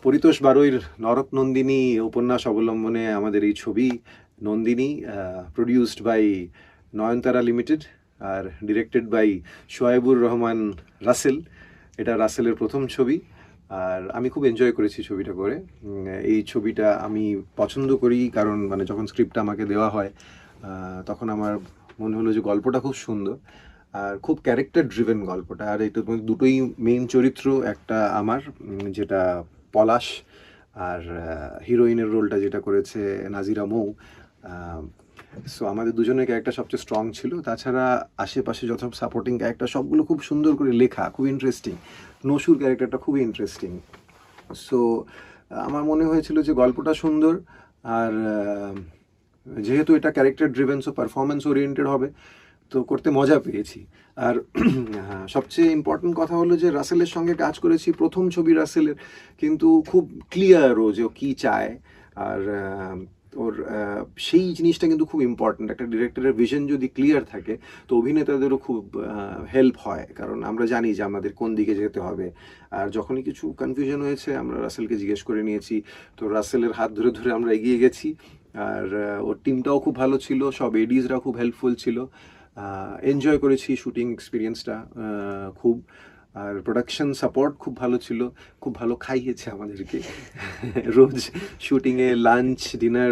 Paritosh R নরক নন্দিনী উপন্যাস অবলম্বনে আমাদের এই ছবি Nandini, produced by Nayantara limited আর ডিরেক্টেড বাই শোয়েবুর রহমান রাসেল। এটা রাসেলের প্রথম ছবি আর আমি খুব এনজয় করেছি ছবিটা করে। এই ছবিটা আমি পছন্দ করি কারণ মানে যখন স্ক্রিপ্টটা আমাকে দেওয়া হয় তখন আমার মনে হলো যে গল্পটা খুব সুন্দর আর খুব ক্যারেক্টার ড্রিভেন গল্পটা। আর এটা দুটোই মেইন চরিত্র, একটা আমার যেটা পলাশ, আর হিরোইনের রোলটা যেটা করেছে নাজিরা মৌ। সো আমাদের দুজনের ক্যারেক্টার সবচেয়ে স্ট্রং ছিল, তাছাড়া আশেপাশে যত সাপোর্টিং ক্যারেক্টার সবগুলো খুব সুন্দর করে লেখা, খুব ইন্টারেস্টিং। নসুর ক্যারেক্টারটা খুবই ইন্টারেস্টিং। সো আমার মনে হয়েছিল যে গল্পটা সুন্দর আর যেহেতু এটা character driven so performance oriented হবে, তো করতে মজা পেয়েছি। আর হ্যাঁ, সবচেয়ে ইম্পর্টেন্ট কথা হলো যে রাসেলের সঙ্গে কাজ করেছি, প্রথম ছবি রাসেলের, কিন্তু খুব ক্লিয়ার ও যে ও কী চায়। আর ওর সেই জিনিসটা কিন্তু খুব ইম্পর্ট্যান্ট। একটা ডিরেক্টরের ভিশন যদি ক্লিয়ার থাকে তো অভিনেতাদেরও খুব হেল্প হয়, কারণ আমরা জানি যে আমাদের কোন দিকে যেতে হবে। আর যখনই কিছু কনফিউশন হয়েছে আমরা রাসেলকে জিজ্ঞেস করে নিয়েছি, তো রাসেলের হাত ধরে ধরে আমরা এগিয়ে গেছি। আর ওর টিমটাও খুব ভালো ছিল, সব এডিজরা খুব হেল্পফুল ছিল। এনজয় করেছি শুটিং এক্সপিরিয়েন্সটা খুব। আর প্রোডাকশন সাপোর্ট খুব ভালো ছিল, খুব ভালো খাইয়েছে আমাদেরকে রোজ শুটিংয়ে লাঞ্চ ডিনার